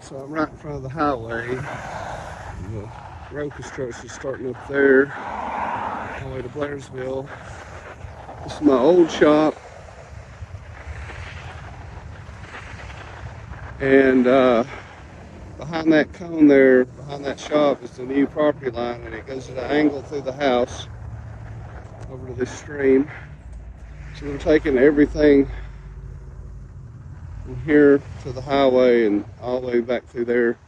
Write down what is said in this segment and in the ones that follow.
So I'm right in front of the highway. The road construction is starting up there, all the way to Blairsville. This is my old shop, and behind that cone there, behind that shop, is the new property line, and it goes at an angle through the house over to this stream. So they're taking everything from here to the highway and all the way back through there.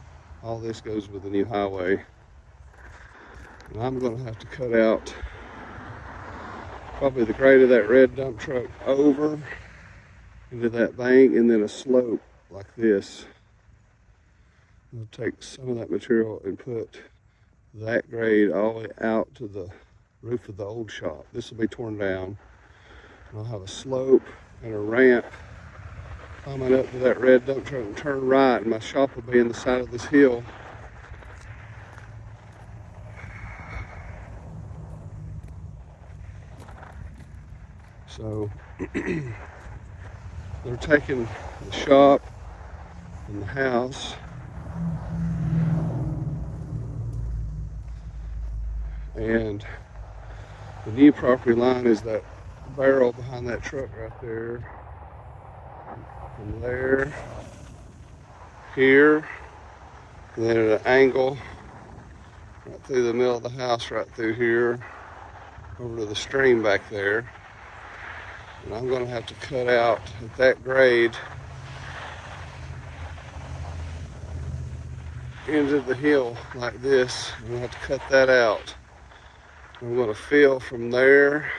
All this goes with the new highway. And I'm going to have to cut out probably the grade of that red dump truck over into that bank, and then a slope like this. I'll take some of that material and put that grade all the way out to the roof of the old shop. This will be torn down. And I'll have a slope and a ramp climbing up to that red dump truck and turn right, and my shop will be in the side of this hill. So they're taking the shop and the house and the new property line is that barrel behind that truck right there. From there, here, and then at an angle right through the middle of the house, right through here, over to the stream back there. And I'm going to have to cut out at that grade into the hill like this. I'm going to have to cut that out. I'm going to fill from there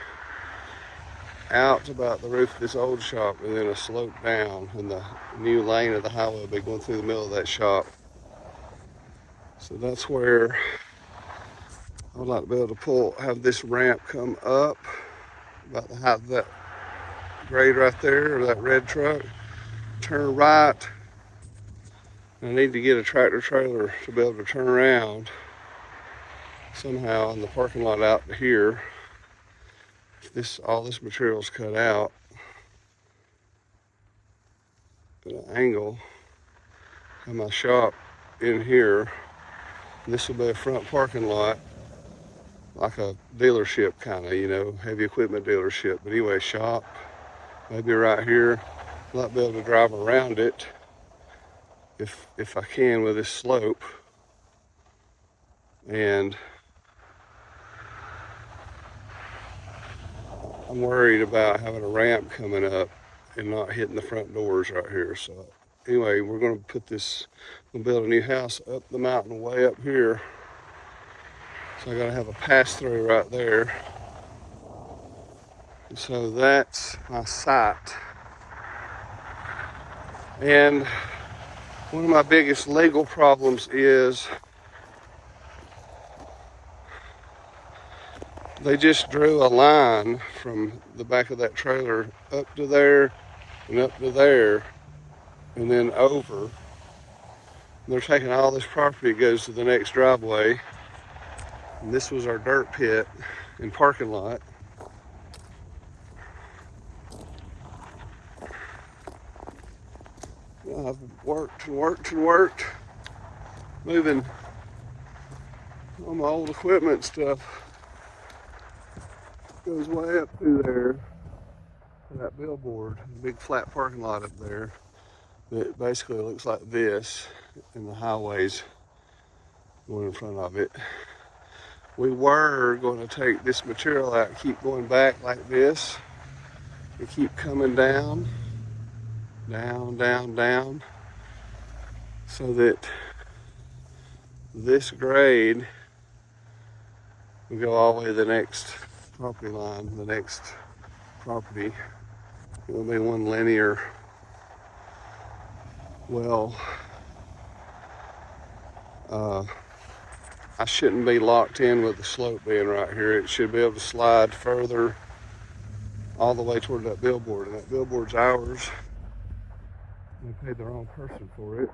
out to about the roof of this old shop, and then a slope down, and the new lane of the highway will be going through the middle of that shop. So that's where I would like to be able to have this ramp come up about the height of that grade right there, or that red truck, turn right. I need to get a tractor trailer to be able to turn around somehow in the parking lot out to here. All this material is cut out at an angle. Have my shop in here. And this will be a front parking lot, like a dealership kind of, heavy equipment dealership. But anyway, shop, maybe right here. I'll not be able to drive around it if I can with this slope. And I'm worried about having a ramp coming up and not hitting the front doors right here. So anyway, we're going to build a new house up the mountain way up here. So I got to have a pass through right there. And so that's my site. And one of my biggest legal problems is they just drew a line from the back of that trailer up to there and up to there and then over. And they're taking all this property that goes to the next driveway. And this was our dirt pit and parking lot. I've worked and worked and worked, moving all my old equipment stuff. Goes way up through there to that billboard, big flat parking lot up there that basically looks like this, and the highways going in front of it. We were going to take this material out, keep going back like this, and keep coming down, down, down, down, so that this grade will go all the way to the next property line, the next property. It'll be one linear. Well, I shouldn't be locked in with the slope being right here. It should be able to slide further all the way toward that billboard, and that billboard's ours. They paid the wrong person for it.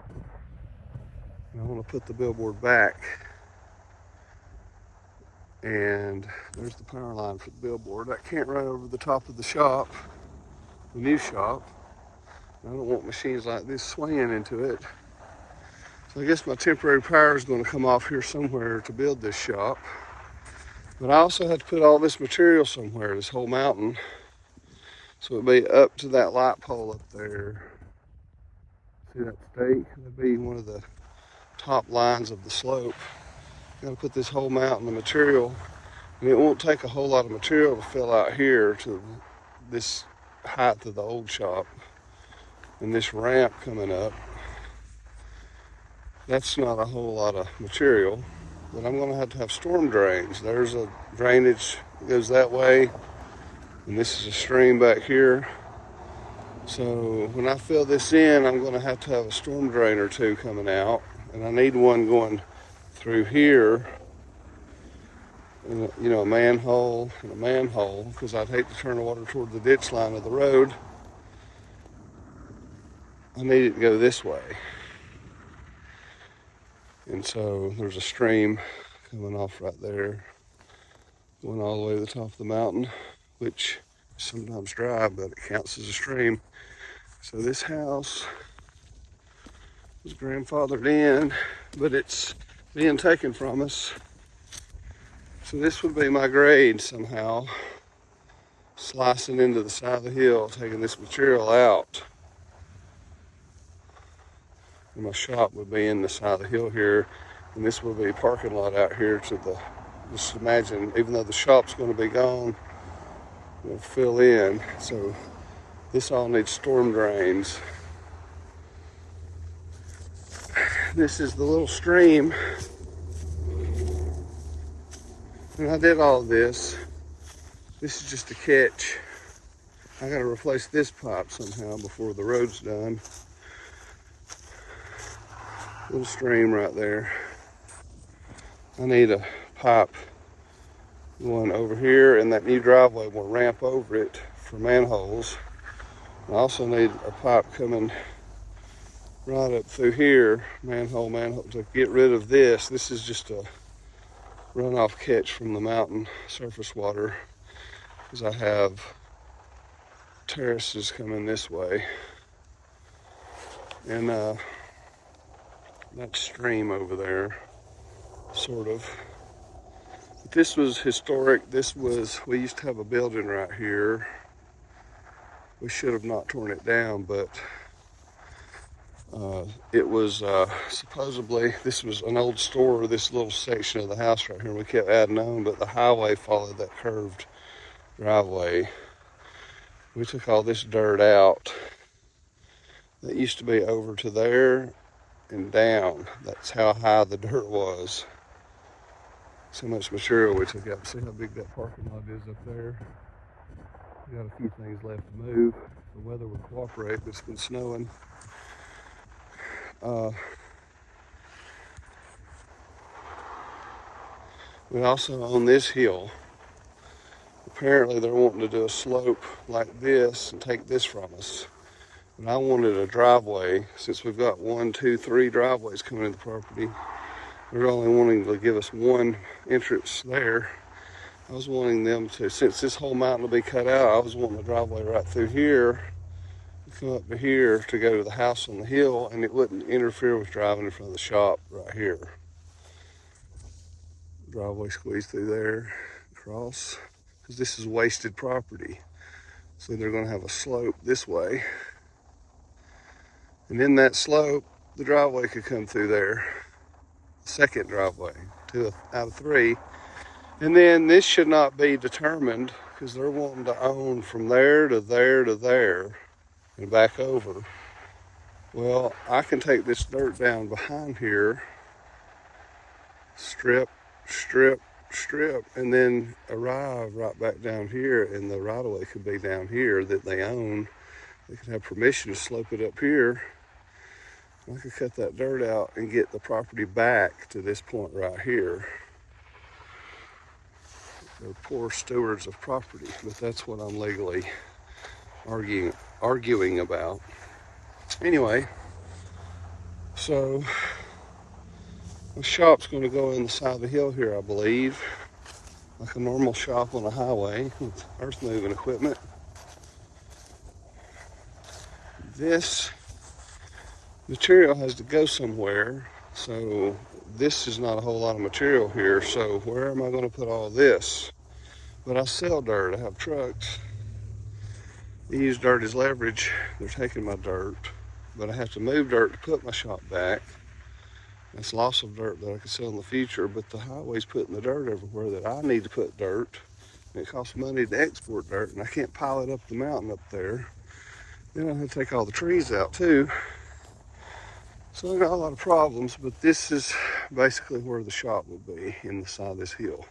And I want to put the billboard back. And there's the power line for the billboard. I can't run over the top of the shop, the new shop. I don't want machines like this swinging into it. I guess my temporary power is going to come off here somewhere to build this shop. But I also had to put all this material somewhere, this whole mountain. So it'd be up to that light pole up there. See that stake? That'd be one of the top lines of the slope. Gotta put this whole mountain of material, and it won't take a whole lot of material to fill out here to this height of the old shop. And this ramp coming up, that's not a whole lot of material, but I'm gonna have to have storm drains. There's a drainage that goes that way, and this is a stream back here. So when I fill this in, I'm gonna have to have a storm drain or two coming out, and I need one going through here, and, you know, a manhole and a manhole, because I'd hate to turn the water toward the ditch line of the road. I need it to go this way. And so there's a stream coming off right there, going all the way to the top of the mountain, which is sometimes dry, but it counts as a stream. So this house was grandfathered in, but it's being taken from us. So this would be my grade somehow, slicing into the side of the hill, taking this material out. And my shop would be in the side of the hill here, and this would be a parking lot out here to the, just imagine, even though the shop's going to be gone, we'll fill in. So this all needs storm drains. This is the little stream. And I did all this. This is just a catch. I gotta replace this pipe somehow before the road's done. Little stream right there. I need a pipe going over here, and that new driveway will ramp over it for manholes. I also need a pipe coming right up through here, manhole, to get rid of this. This is just a runoff catch from the mountain surface water, because I have terraces coming this way. And that stream over there, sort of. But this was historic. We used to have a building right here. We should have not torn it down, but it was supposedly, this was an old store, this little section of the house right here. We kept adding on, but the highway followed that curved driveway. We took all this dirt out. That used to be over to there and down. That's how high the dirt was. So much material we took out. See how big that parking lot is up there? We got a few things left to move. The weather would cooperate, but it's been snowing. We also own this hill. Apparently they're wanting to do a slope like this and take this from us. And I wanted a driveway, since we've got 1, 2, 3 driveways coming into the property. They're only wanting to give us one entrance there. I was wanting them to, since this whole mountain will be cut out, I was wanting a driveway right through here, come up to here to go to the house on the hill, and it wouldn't interfere with driving in front of the shop right here. Driveway squeeze through there, across, because this is wasted property. So they're going to have a slope this way. And in that slope, the driveway could come through there. Second driveway, 2 out of 3. And then this should not be determined, because they're wanting to own from there to there to there and back over. Well, I can take this dirt down behind here, strip, strip, strip, and then arrive right back down here, and the right of way could be down here that they own. They could have permission to slope it up here. I could cut that dirt out and get the property back to this point right here. They're poor stewards of property, but that's what I'm legally arguing about. Anyway, so the shop's going to go in the side of the hill here, I believe, like a normal shop on a highway with earth moving equipment. This material has to go somewhere, So this is not a whole lot of material here. So where am I going to put all this? But I sell dirt. I have trucks. They use dirt as leverage. They're taking my dirt. But I have to move dirt to put my shop back. That's loss of dirt that I can sell in the future. But the highway's putting the dirt everywhere that I need to put dirt. And it costs money to export dirt. And I can't pile it up the mountain up there. Then I have to take all the trees out too. So I got a lot of problems, but this is basically where the shop will be, in the side of this hill.